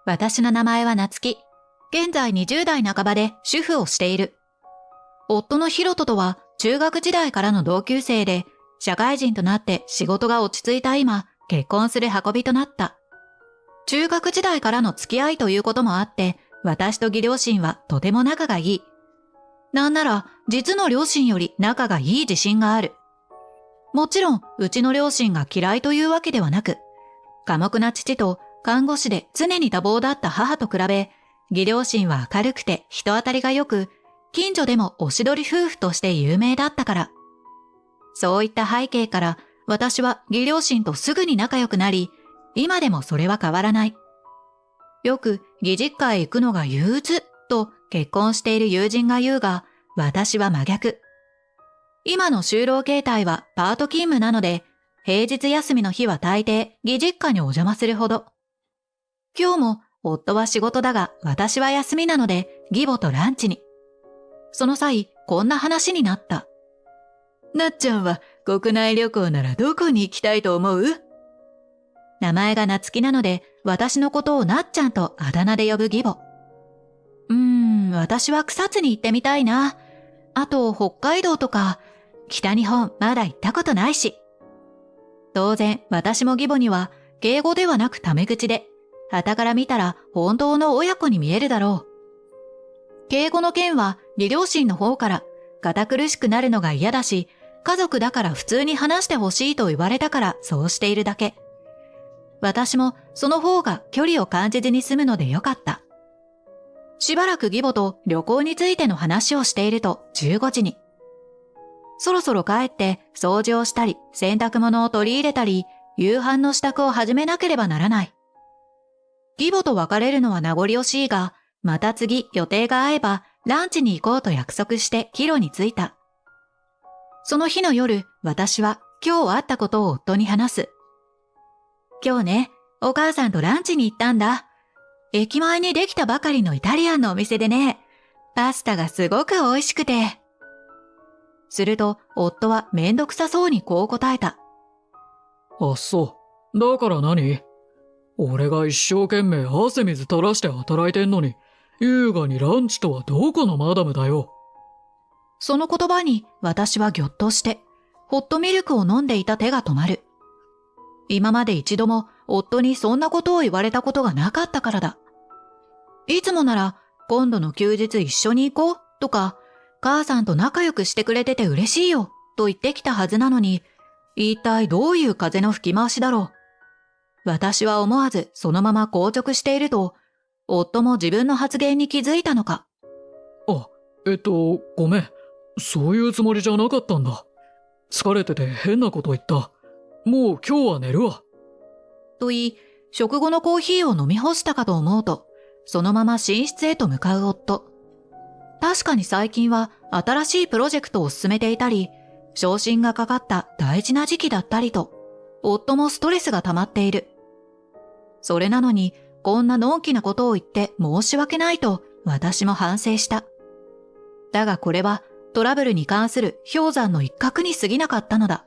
私の名前は夏希。現在20代半ばで主婦をしている。夫のヒロトとは中学時代からの同級生で、社会人となって仕事が落ち着いた今、結婚する運びとなった。中学時代からの付き合いということもあって、私と義両親はとても仲がいい。なんなら、実の両親より仲がいい自信がある。もちろん、うちの両親が嫌いというわけではなく、寡黙な父と看護師で常に多忙だった母と比べ、義両親は明るくて人当たりが良く、近所でもおしどり夫婦として有名だったから。そういった背景から、私は義両親とすぐに仲良くなり、今でもそれは変わらない。よく義実家へ行くのが憂鬱と結婚している友人が言うが、私は真逆。今の就労形態はパート勤務なので、平日休みの日は大抵義実家にお邪魔するほど。今日も夫は仕事だが私は休みなので義母とランチに。その際、こんな話になった。なっちゃんは国内旅行ならどこに行きたいと思う？名前が夏希なので、私のことをなっちゃんとあだ名で呼ぶ義母。私は草津に行ってみたいな。あと、北海道とか、北日本まだ行ったことないし。当然、私も義母には、敬語ではなくタメ口で、傍から見たら本当の親子に見えるだろう。敬語の件は、義両親の方から、堅苦しくなるのが嫌だし、家族だから普通に話してほしいと言われたからそうしているだけ。私もその方が距離を感じずに済むのでよかった。しばらく義母と旅行についての話をしていると15時に。そろそろ帰って掃除をしたり洗濯物を取り入れたり夕飯の支度を始めなければならない。義母と別れるのは名残惜しいが、また次予定が合えばランチに行こうと約束して帰路に着いた。その日の夜、私は今日会ったことを夫に話す。今日ね、お母さんとランチに行ったんだ。駅前にできたばかりのイタリアンのお店でね、パスタがすごく美味しくて。すると、夫はめんどくさそうにこう答えた。あ、そう。だから何？俺が一生懸命汗水垂らして働いてんのに、優雅にランチとはどこのマダムだよ。その言葉に私はぎょっとして、ホットミルクを飲んでいた手が止まる。今まで一度も夫にそんなことを言われたことがなかったからだ。いつもなら今度の休日一緒に行こうとか、母さんと仲良くしてくれてて嬉しいよと言ってきたはずなのに、一体どういう風の吹き回しだろう。私は思わずそのまま硬直していると、夫も自分の発言に気づいたのか。あ、ごめん。そういうつもりじゃなかったんだ。疲れてて変なこと言った。もう今日は寝るわ。と言い、食後のコーヒーを飲み干したかと思うと、そのまま寝室へと向かう夫。確かに最近は新しいプロジェクトを進めていたり、昇進がかかった大事な時期だったりと、夫もストレスが溜まっている。それなのに、こんなのんきなことを言って申し訳ないと私も反省した。だがこれはトラブルに関する氷山の一角に過ぎなかったのだ。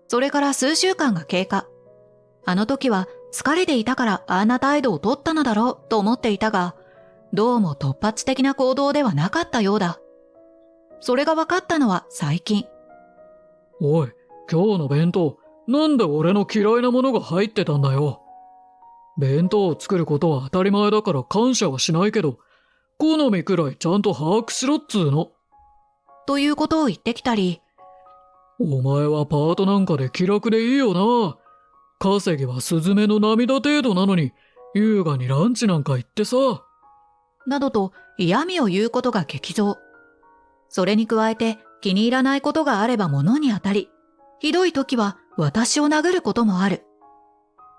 それから数週間が経過。あの時は疲れていたからあんな態度を取ったのだろうと思っていたが、どうも突発的な行動ではなかったようだ。それが分かったのは最近。おい、今日の弁当、なんで俺の嫌いなものが入ってたんだよ。弁当を作ることは当たり前だから感謝はしないけど、好みくらいちゃんと把握しろっつーの。ということを言ってきたり、お前はパートなんかで気楽でいいよな。稼ぎはスズメの涙程度なのに、優雅にランチなんか行ってさ。などと嫌味を言うことが激増。それに加えて気に入らないことがあれば物に当たり、ひどい時は私を殴ることもある。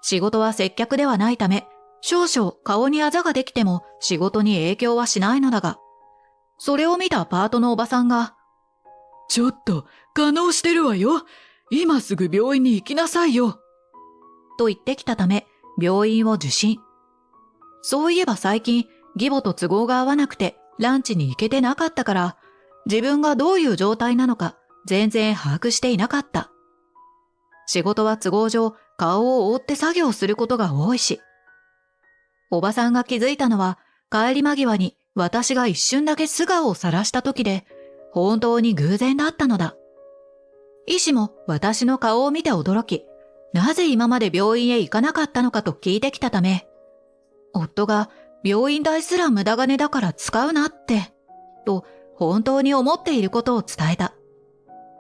仕事は接客ではないため、少々顔にあざができても仕事に影響はしないのだが、それを見たパートのおばさんが、ちょっと、化膿してるわよ。今すぐ病院に行きなさいよ。と言ってきたため、病院を受診。そういえば最近、義母と都合が合わなくてランチに行けてなかったから、自分がどういう状態なのか全然把握していなかった。仕事は都合上顔を覆って作業することが多いし。おばさんが気づいたのは帰り間際に私が一瞬だけ素顔を晒した時で、本当に偶然だったのだ。医師も私の顔を見て驚き、なぜ今まで病院へ行かなかったのかと聞いてきたため、夫が病院代すら無駄金だから使うなって、と本当に思っていることを伝えた。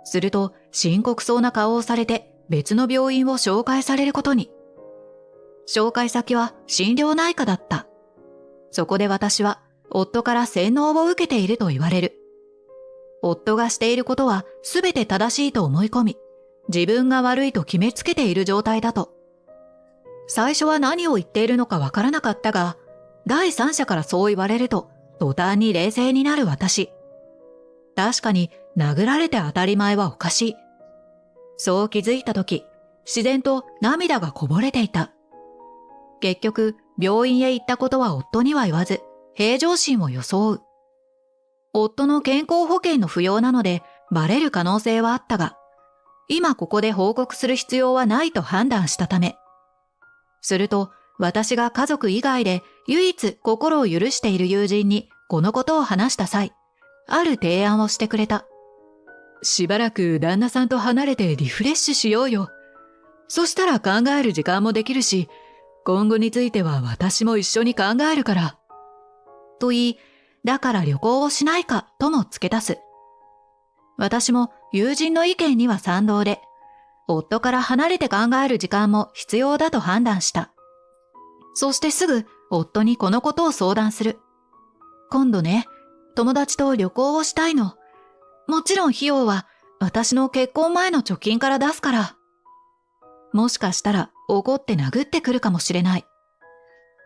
すると深刻そうな顔をされて別の病院を紹介されることに。紹介先は心療内科だった。そこで私は夫から洗脳を受けていると言われる。夫がしていることはすべて正しいと思い込み、自分が悪いと決めつけている状態だと。最初は何を言っているのかわからなかったが、第三者からそう言われると、途端に冷静になる私。確かに殴られて当たり前はおかしい。そう気づいたとき、自然と涙がこぼれていた。結局、病院へ行ったことは夫には言わず、平常心を装う。夫の健康保険の不要なので、バレる可能性はあったが、今ここで報告する必要はないと判断したため。すると、私が家族以外で唯一心を許している友人にこのことを話した際、ある提案をしてくれた。しばらく旦那さんと離れてリフレッシュしようよ。そしたら考える時間もできるし、今後については私も一緒に考えるから。と言い、だから旅行をしないかとも付け足す。私も友人の意見には賛同で、夫から離れて考える時間も必要だと判断した。そしてすぐ夫にこのことを相談する。今度ね、友達と旅行をしたいの。もちろん費用は私の結婚前の貯金から出すから。もしかしたら怒って殴ってくるかもしれない。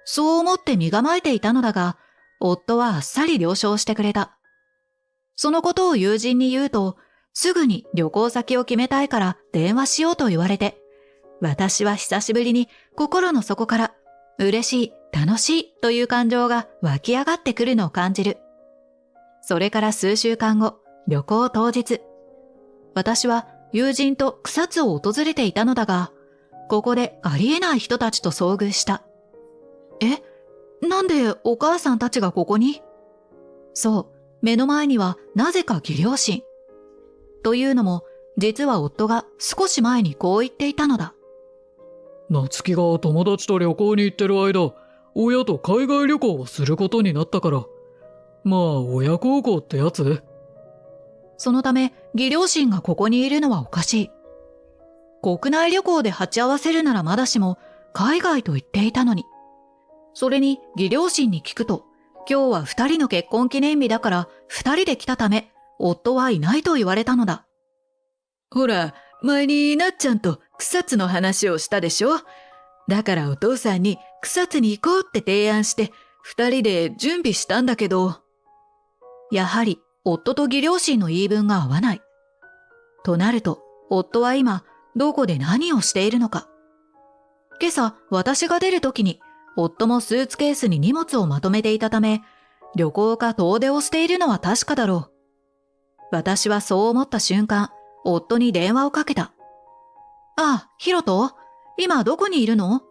そう思って身構えていたのだが、夫はあっさり了承してくれた。そのことを友人に言うと、すぐに旅行先を決めたいから電話しようと言われて、私は久しぶりに心の底から嬉しい、楽しいという感情が湧き上がってくるのを感じる。それから数週間後、旅行当日。私は友人と草津を訪れていたのだが、ここでありえない人たちと遭遇した。なんでお母さんたちがここに？そう、目の前にはなぜか義両親。というのも、実は夫が少し前にこう言っていたのだ。夏希が友達と旅行に行ってる間、親と海外旅行をすることになったから。まあ、親孝行ってやつ？そのため、義両親がここにいるのはおかしい。国内旅行で鉢合わせるならまだしも、海外と言っていたのに。それに義両親に聞くと、今日は二人の結婚記念日だから二人で来たため、夫はいないと言われたのだ。ほら、前になっちゃんと草津の話をしたでしょ？だからお父さんに草津に行こうって提案して、二人で準備したんだけど。やはり夫と義両親の言い分が合わない。となると、夫は今、どこで何をしているのか。今朝、私が出るときに、夫もスーツケースに荷物をまとめていたため、旅行か遠出をしているのは確かだろう。私はそう思った瞬間、夫に電話をかけた。ああ、ヒロト、今どこにいるの？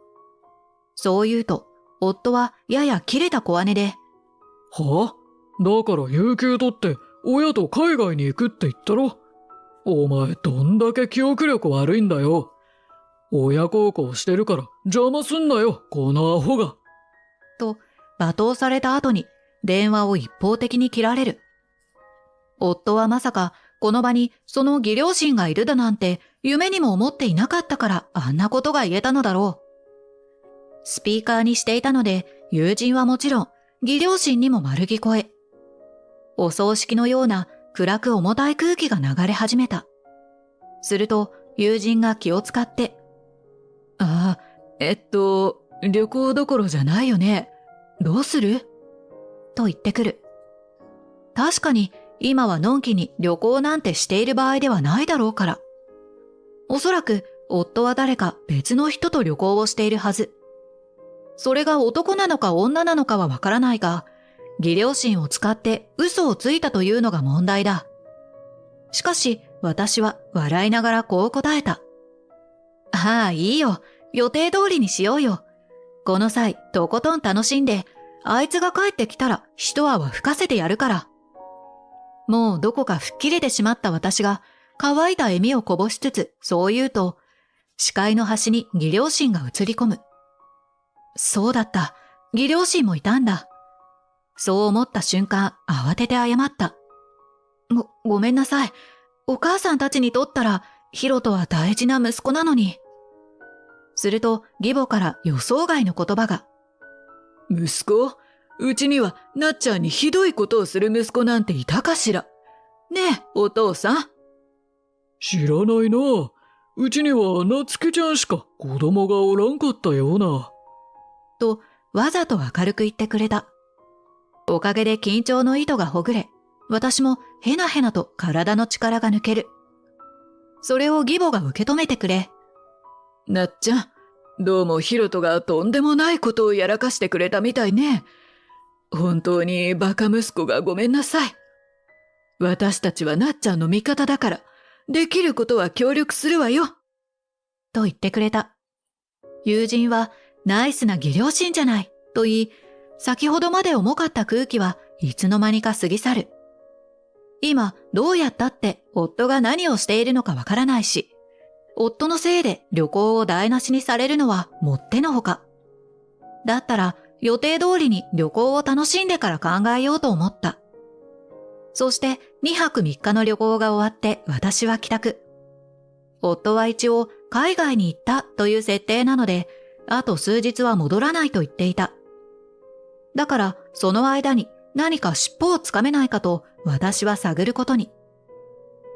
そう言うと、夫はやや切れた小姉で。は？だから有給取って親と海外に行くって言ったろ。お前どんだけ記憶力悪いんだよ。親孝行してるから邪魔すんなよ、このアホが。と、罵倒された後に電話を一方的に切られる。夫はまさかこの場にその義両親がいるだなんて夢にも思っていなかったからあんなことが言えたのだろう。スピーカーにしていたので友人はもちろん義両親にも丸聞こえ。お葬式のような暗く重たい空気が流れ始めた。すると友人が気を使って、旅行どころじゃないよね。どうする？と言ってくる。確かに今はのんきに旅行なんてしている場合ではないだろうから。おそらく夫は誰か別の人と旅行をしているはず。それが男なのか女なのかはわからないが、義両親を使って嘘をついたというのが問題だ。しかし私は笑いながらこう答えた。ああ、いいよ。予定通りにしようよ。この際、とことん楽しんで、あいつが帰ってきたら一泡吹かせてやるから。もうどこか吹っ切れてしまった私が、乾いた笑みをこぼしつつ、そう言うと、視界の端に義両親が映り込む。そうだった。義両親もいたんだ。そう思った瞬間、慌てて謝った。ごめんなさい。お母さんたちにとったら、ヒロトは大事な息子なのに。すると、義母から予想外の言葉が。息子？うちにはなっちゃんにひどいことをする息子なんていたかしら？ねえ、お父さん。知らないな。うちにはなつきちゃんしか子供がおらんかったような。と、わざと明るく言ってくれた。おかげで緊張の糸がほぐれ、私もへなへなと体の力が抜ける。それを義母が受け止めてくれ。なっちゃん、どうもヒロトがとんでもないことをやらかしてくれたみたいね。本当にバカ息子がごめんなさい。私たちはなっちゃんの味方だから、できることは協力するわよ。と言ってくれた。友人はナイスな義両親じゃない、と言い、先ほどまで重かった空気はいつの間にか過ぎ去る。今どうやったって夫が何をしているのかわからないし、夫のせいで旅行を台無しにされるのはもってのほか。だったら予定通りに旅行を楽しんでから考えようと思った。そして2泊3日の旅行が終わって私は帰宅。夫は一応海外に行ったという設定なので、あと数日は戻らないと言っていた。だからその間に何か尻尾をつかめないかと私は探ることに。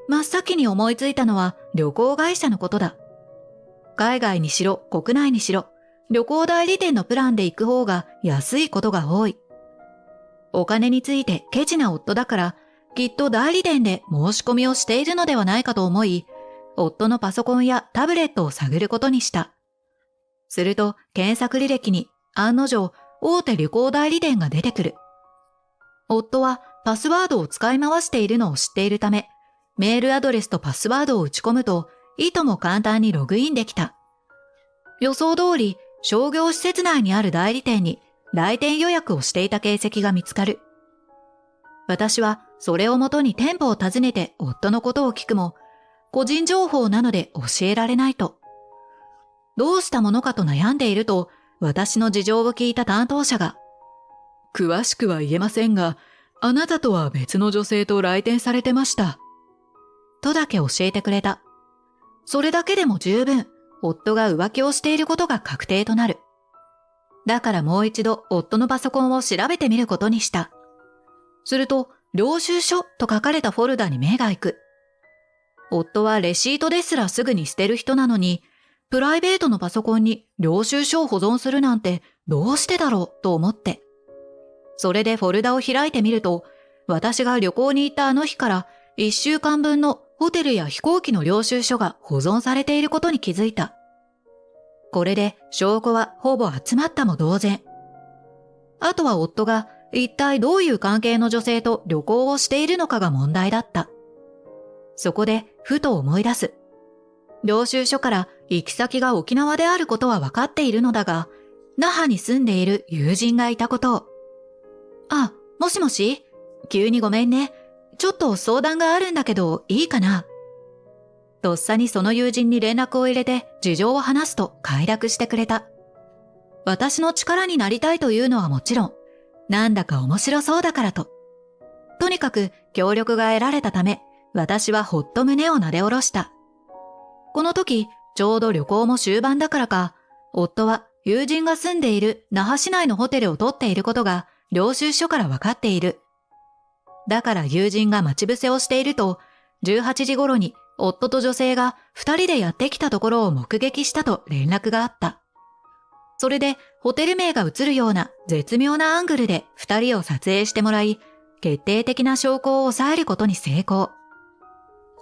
真っ先に思いついたのは旅行会社のことだ。海外にしろ国内にしろ旅行代理店のプランで行く方が安いことが多い。お金についてケチな夫だからきっと代理店で申し込みをしているのではないかと思い、夫のパソコンやタブレットを探ることにした。すると検索履歴に案の定大手旅行代理店が出てくる。夫はパスワードを使い回しているのを知っているため、メールアドレスとパスワードを打ち込むと、いとも簡単にログインできた。予想通り、商業施設内にある代理店に来店予約をしていた形跡が見つかる。私はそれをもとに店舗を訪ねて夫のことを聞くも、個人情報なので教えられないと。どうしたものかと悩んでいると、私の事情を聞いた担当者が、詳しくは言えませんが、あなたとは別の女性と来店されてました。とだけ教えてくれた。それだけでも十分、夫が浮気をしていることが確定となる。だからもう一度夫のパソコンを調べてみることにした。すると、領収書と書かれたフォルダに目が行く。夫はレシートですらすぐに捨てる人なのに、プライベートのパソコンに領収書を保存するなんてどうしてだろうと思って。それでフォルダを開いてみると、私が旅行に行ったあの日から1週間分のホテルや飛行機の領収書が保存されていることに気づいた。これで証拠はほぼ集まったも同然。あとは夫が一体どういう関係の女性と旅行をしているのかが問題だった。そこでふと思い出す。領収書から行き先が沖縄であることは分かっているのだが、那覇に住んでいる友人がいたことを。あ、もしもし？急にごめんね。ちょっと相談があるんだけどいいかな？とっさにその友人に連絡を入れて事情を話すと快諾してくれた。私の力になりたいというのはもちろん、なんだか面白そうだからと。とにかく協力が得られたため、私はほっと胸を撫で下ろした。この時、ちょうど旅行も終盤だからか、夫は友人が住んでいる那覇市内のホテルを取っていることが領収書から分かっている。だから友人が待ち伏せをしていると、18時頃に夫と女性が2人でやってきたところを目撃したと連絡があった。それでホテル名が映るような絶妙なアングルで2人を撮影してもらい、決定的な証拠を抑えることに成功。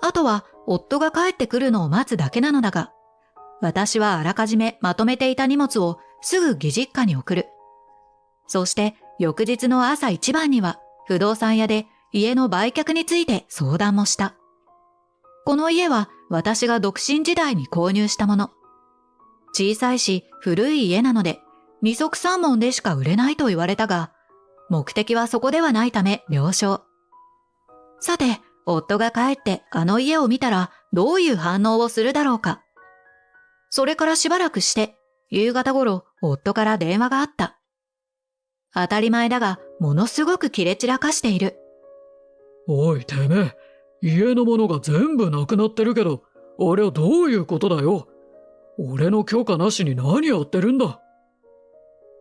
あとは夫が帰ってくるのを待つだけなのだが、私はあらかじめまとめていた荷物をすぐ義実家に送る。そして翌日の朝一番には不動産屋で家の売却について相談もした。この家は私が独身時代に購入したもの。小さいし古い家なので、二足三門でしか売れないと言われたが、目的はそこではないため了承。さて、夫が帰ってあの家を見たらどういう反応をするだろうか。それからしばらくして、夕方頃夫から電話があった。当たり前だが、ものすごく切れ散らかしている。おいてめえ、家のものが全部なくなってるけど、あれはどういうことだよ。俺の許可なしに何やってるんだ。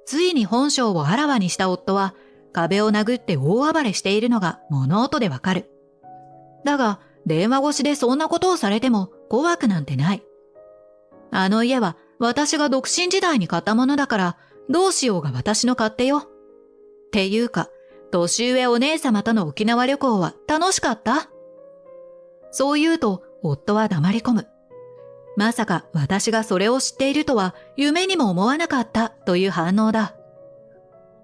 ついに本性をあらわにした夫は、壁を殴って大暴れしているのが物音でわかる。だが、電話越しでそんなことをされても怖くなんてない。あの家は私が独身時代に買ったものだから、どうしようが私の勝手よ。っていうか、年上お姉様との沖縄旅行は楽しかった？そう言うと、夫は黙り込む。まさか私がそれを知っているとは夢にも思わなかったという反応だ。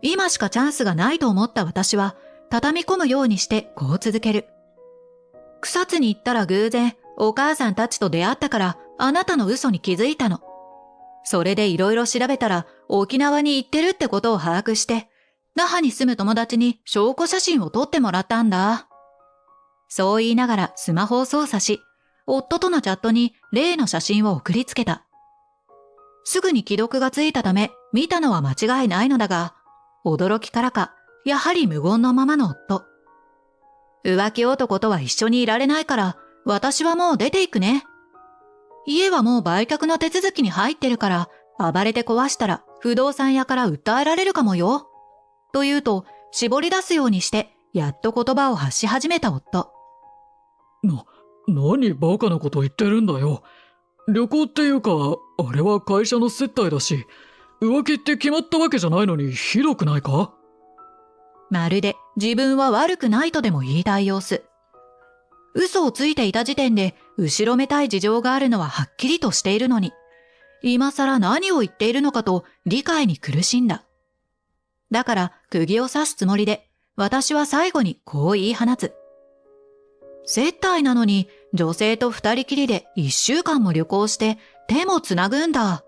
今しかチャンスがないと思った私は、畳み込むようにしてこう続ける。草津に行ったら偶然、お母さんたちと出会ったから、あなたの嘘に気づいたの。それでいろいろ調べたら、沖縄に行ってるってことを把握して、那覇に住む友達に証拠写真を撮ってもらったんだ。そう言いながらスマホを操作し、夫とのチャットに例の写真を送りつけた。すぐに既読がついたため、見たのは間違いないのだが、驚きからか、やはり無言のままの夫。浮気男とは一緒にいられないから、私はもう出ていくね。家はもう売却の手続きに入ってるから、暴れて壊したら不動産屋から訴えられるかもよ。と言うと、絞り出すようにして、やっと言葉を発し始めた夫。何バカなこと言ってるんだよ。旅行っていうか、あれは会社の接待だし、浮気って決まったわけじゃないのにひどくないか？まるで自分は悪くないとでも言いたい様子。嘘をついていた時点で後ろめたい事情があるのははっきりとしているのに、今更何を言っているのかと理解に苦しんだ。だから釘を刺すつもりで、私は最後にこう言い放つ。接待なのに女性と二人きりで1週間も旅行して手もつなぐんだ。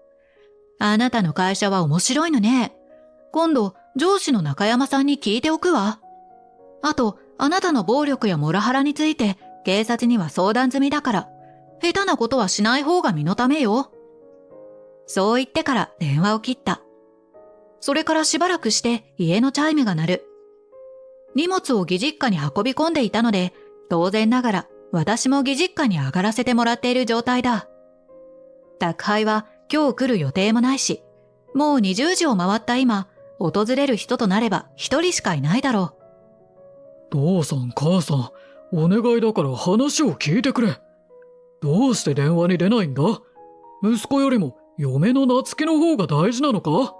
あなたの会社は面白いのね。今度上司の中山さんに聞いておくわ。あと、あなたの暴力やモラハラについて警察には相談済みだから、下手なことはしない方が身のためよ。そう言ってから電話を切った。それからしばらくして家のチャイムが鳴る。荷物を義実家に運び込んでいたので、当然ながら私も義実家に上がらせてもらっている状態だ。宅配は今日来る予定もないし、もう20時を回った今、訪れる人となれば一人しかいないだろう。父さん母さん、お願いだから話を聞いてくれ。どうして電話に出ないんだ？息子よりも嫁の夏希の方が大事なのか？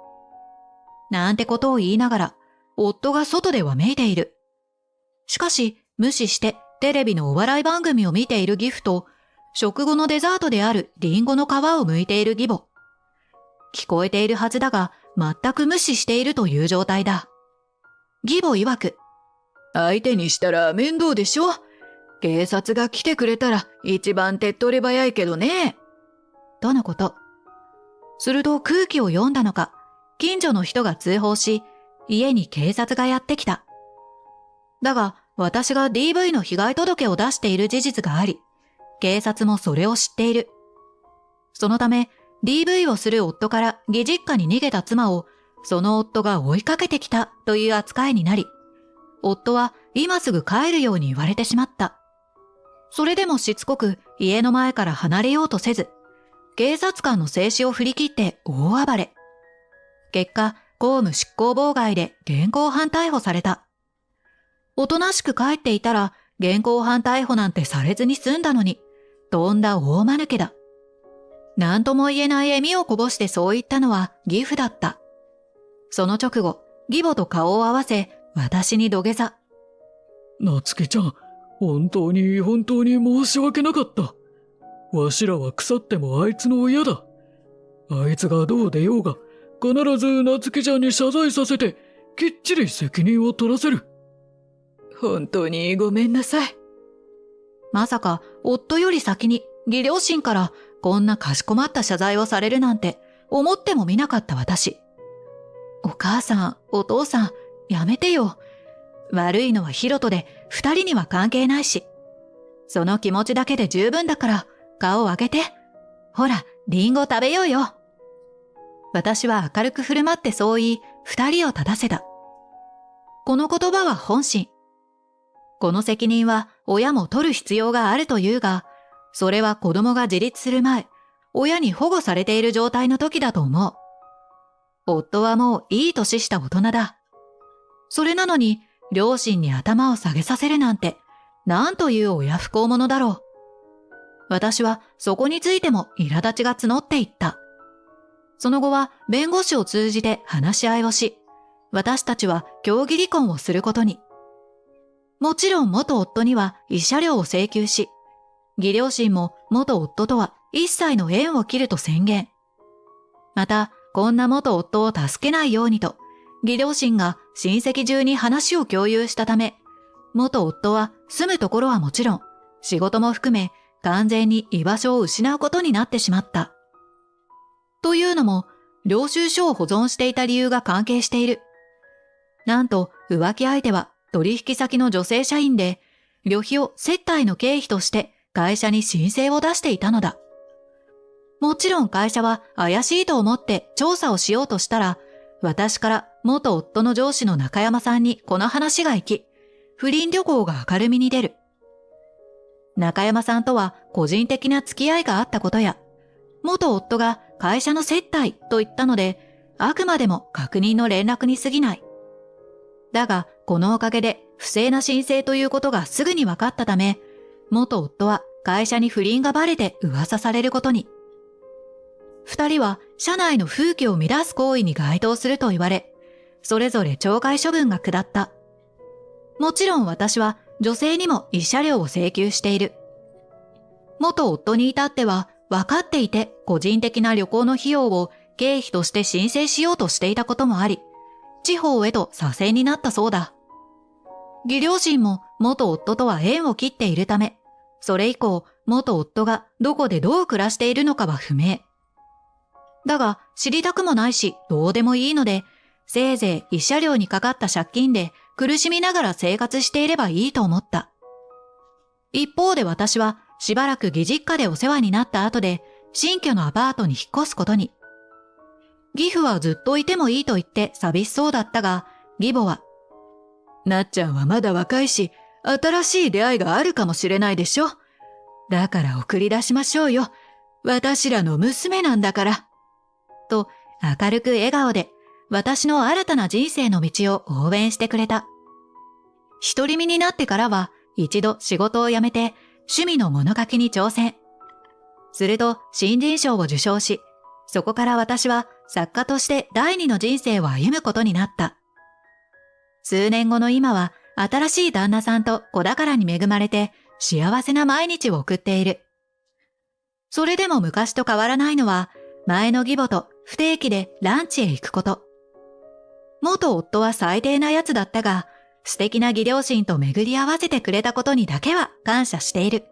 なんてことを言いながら、夫が外でわめいている。しかし、無視してテレビのお笑い番組を見ている義父と、食後のデザートであるリンゴの皮を剥いている義母。聞こえているはずだが、全く無視しているという状態だ。義母曰く、相手にしたら面倒でしょ？警察が来てくれたら一番手っ取り早いけどね。とのこと。すると空気を読んだのか、近所の人が通報し、家に警察がやってきた。だが、私が DV の被害届を出している事実があり、警察もそれを知っている。そのため、DV をする夫から義実家に逃げた妻を、その夫が追いかけてきたという扱いになり、夫は今すぐ帰るように言われてしまった。それでもしつこく家の前から離れようとせず、警察官の制止を振り切って大暴れ。結果、公務執行妨害で現行犯逮捕された。おとなしく帰っていたら現行犯逮捕なんてされずに済んだのに、とんだ大間抜けだ。なんとも言えない笑みをこぼしてそう言ったのは義父だった。その直後、義母と顔を合わせ、私に土下座。夏希ちゃん、本当に申し訳なかった。わしらは腐ってもあいつの親だ。あいつがどう出ようが、必ず夏希ちゃんに謝罪させて、きっちり責任を取らせる。本当にごめんなさい。まさか、夫より先に義両親からこんなかしこまった謝罪をされるなんて思ってもみなかった私。お母さん、お父さん、やめてよ。悪いのはヒロトで二人には関係ないし。その気持ちだけで十分だから顔を上げて。ほら、リンゴ食べようよ。私は明るく振る舞ってそう言い、二人を立たせた。この言葉は本心。この責任は親も取る必要があるというが、それは子供が自立する前、親に保護されている状態の時だと思う。夫はもういい年した大人だ。それなのに、両親に頭を下げさせるなんて、なんという親不孝者だろう。私はそこについても苛立ちが募っていった。その後は弁護士を通じて話し合いをし、私たちは協議離婚をすることに。もちろん元夫には慰謝料を請求し、義両親も元夫とは一切の縁を切ると宣言。また、こんな元夫を助けないようにと、義両親が親戚中に話を共有したため、元夫は住むところはもちろん、仕事も含め完全に居場所を失うことになってしまった。というのも、領収書を保存していた理由が関係している。なんと、浮気相手は取引先の女性社員で、旅費を接待の経費として会社に申請を出していたのだ。もちろん会社は怪しいと思って調査をしようとしたら、私から元夫の上司の中山さんにこの話が行き、不倫旅行が明るみに出る。中山さんとは個人的な付き合いがあったことや、元夫が会社の接待と言ったので、あくまでも確認の連絡に過ぎない。だが、このおかげで不正な申請ということがすぐに分かったため、元夫は会社に不倫がバレて噂されることに。二人は社内の風紀を乱す行為に該当すると言われ、それぞれ懲戒処分が下った。もちろん私は女性にも慰謝料を請求している。元夫に至っては分かっていて個人的な旅行の費用を経費として申請しようとしていたこともあり、地方へと左遷になったそうだ。義両親も元夫とは縁を切っているため、それ以降元夫がどこでどう暮らしているのかは不明。だが知りたくもないしどうでもいいので、せいぜい慰謝料にかかった借金で苦しみながら生活していればいいと思った。一方で私はしばらく義実家でお世話になった後で新居のアパートに引っ越すことに。義父はずっといてもいいと言って寂しそうだったが、義母は、なっちゃんはまだ若いし、新しい出会いがあるかもしれないでしょ。だから送り出しましょうよ。私らの娘なんだから。と明るく笑顔で私の新たな人生の道を応援してくれた。独り身になってからは一度仕事を辞めて趣味の物書きに挑戦。すると新人賞を受賞し、そこから私は作家として第二の人生を歩むことになった。数年後の今は新しい旦那さんと子宝に恵まれて幸せな毎日を送っている。それでも昔と変わらないのは、前の義母と不定期でランチへ行くこと。元夫は最低なやつだったが、素敵な義両親と巡り合わせてくれたことにだけは感謝している。